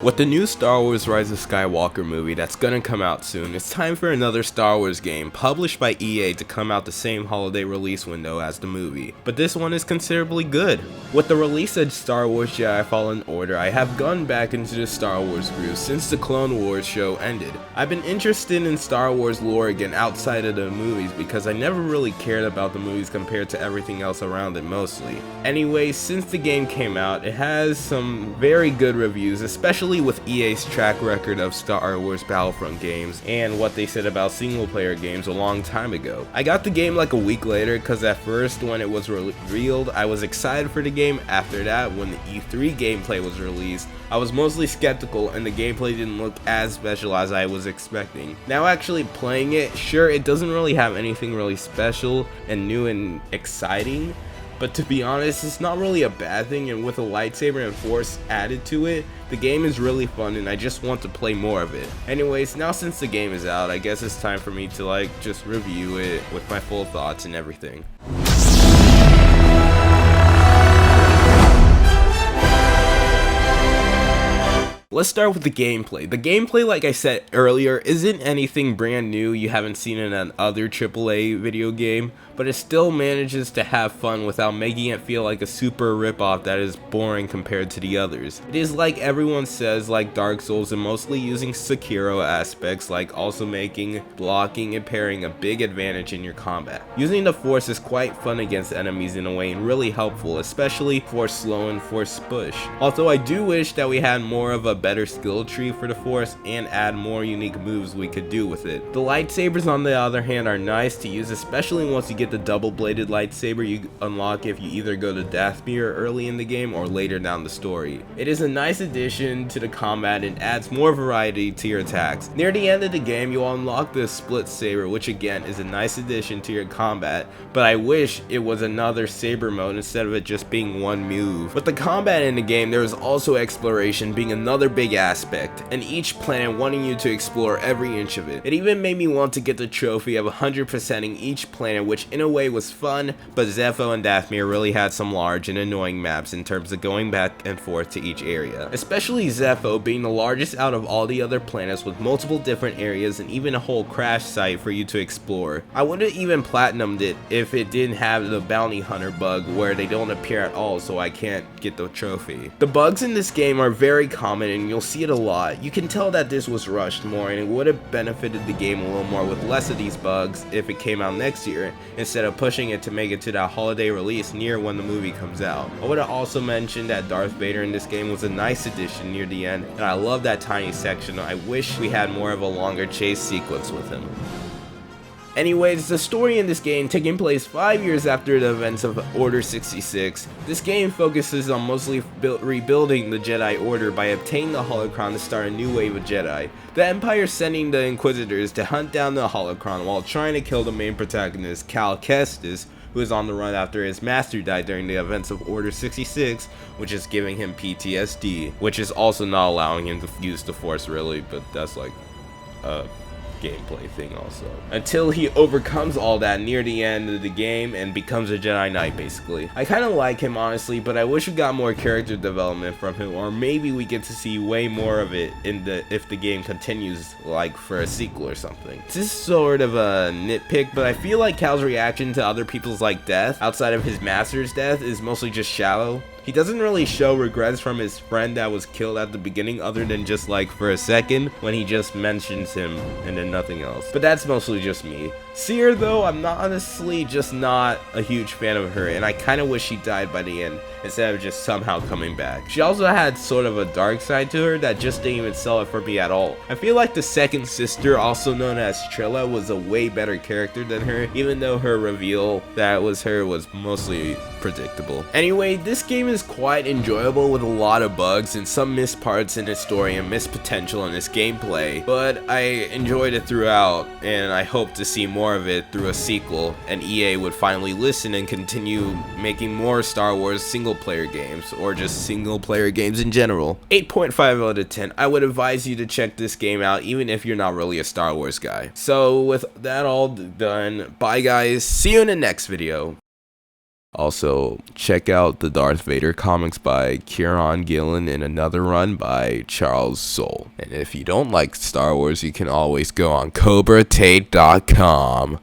With the new Star Wars Rise of Skywalker movie that's gonna come out soon, it's time for another Star Wars game published by EA to come out the same holiday release window as the movie, but this one is considerably good. With the release of Star Wars Jedi Fallen Order, I have gone back into the Star Wars groove since the Clone Wars show ended. I've been interested in Star Wars lore again outside of the movies because I never really cared about the movies compared to everything else around it mostly. Anyway, since the game came out, it has some very good reviews, especially with EA's track record of Star Wars Battlefront games and what they said about single player games a long time ago. I got the game like a week later because at first when it was revealed I was excited for the game. After that, when the E3 gameplay was released, I was mostly skeptical and the gameplay didn't look as special as I was expecting. Now actually playing it, sure, it doesn't really have anything really special and new and exciting, but to be honest, it's not really a bad thing, and with a lightsaber and force added to it, the game is really fun and I just want to play more of it. Anyways, now since the game is out, I guess it's time for me to just review it with my full thoughts and everything. Let's start with the gameplay. The gameplay, like I said earlier, isn't anything brand new you haven't seen in another AAA video game, but it still manages to have fun without making it feel like a super ripoff that is boring compared to the others. It is like everyone says, like Dark Souls, and mostly using Sekiro aspects, like also making blocking and parrying a big advantage in your combat. Using the Force is quite fun against enemies in a way and really helpful, especially for slow and force push. Although I do wish that we had more of a better skill tree for the Force and add more unique moves we could do with it. The lightsabers on the other hand are nice to use, especially once you get the double-bladed lightsaber you unlock if you either go to Dathomir early in the game or later down the story. It is a nice addition to the combat and adds more variety to your attacks. Near the end of the game you'll unlock the split saber, which again is a nice addition to your combat, but I wish it was another saber mode instead of it just being one move. With the combat in the game, there is also exploration being another big aspect, and each planet wanting you to explore every inch of it. It even made me want to get the trophy of 100%ing each planet, which in a way was fun, but Zepho and Dathomir really had some large and annoying maps in terms of going back and forth to each area. Especially Zepho being the largest out of all the other planets with multiple different areas and even a whole crash site for you to explore. I would have even platinumed it if it didn't have the bounty hunter bug where they don't appear at all, so I can't get the trophy. The bugs in this game are very common and you'll see it a lot. You can tell that this was rushed more and it would have benefited the game a little more with less of these bugs if it came out next year instead of pushing it to make it to that holiday release near when the movie comes out. I would have also mentioned that Darth Vader in this game was a nice addition near the end, and I love that tiny section. I wish we had more of a longer chase sequence with him. Anyways, the story in this game taking place 5 years after the events of Order 66. This game focuses on mostly rebuilding the Jedi Order by obtaining the holocron to start a new wave of Jedi. The Empire sending the Inquisitors to hunt down the holocron while trying to kill the main protagonist, Cal Kestis, who is on the run after his master died during the events of Order 66, which is giving him PTSD, which is also not allowing him to use the Force really, but that's like gameplay thing also. Until he overcomes all that near the end of the game and becomes a Jedi Knight basically. I kind of like him honestly, but I wish we got more character development from him, or maybe we get to see way more of it if the game continues, like for a sequel or something. This is sort of a nitpick, but I feel like Cal's reaction to other people's death outside of his master's death is mostly just shallow. He doesn't really show regrets from his friend that was killed at the beginning other than just for a second when he just mentions him and then nothing else. But that's mostly just me. Seer though, I'm honestly just not a huge fan of her, and I kind of wish she died by the end instead of just somehow coming back. She also had sort of a dark side to her that just didn't even sell it for me at all. I feel like the second sister, also known as Trilla, was a way better character than her, even though her reveal that it was her was mostly predictable. Anyway, this game is quite enjoyable with a lot of bugs and some missed parts in its story and missed potential in its gameplay, but I enjoyed it throughout and I hope to see more of it through a sequel and EA would finally listen and continue making more Star Wars single player games or just single player games in general. 8.5 out of 10. I would advise you to check this game out even if you're not really a Star Wars guy. So with that all done, bye guys, see you in the next video. Also, check out the Darth Vader comics by Kieran Gillen and another run by Charles Soule. And if you don't like Star Wars, you can always go on CobraTate.com.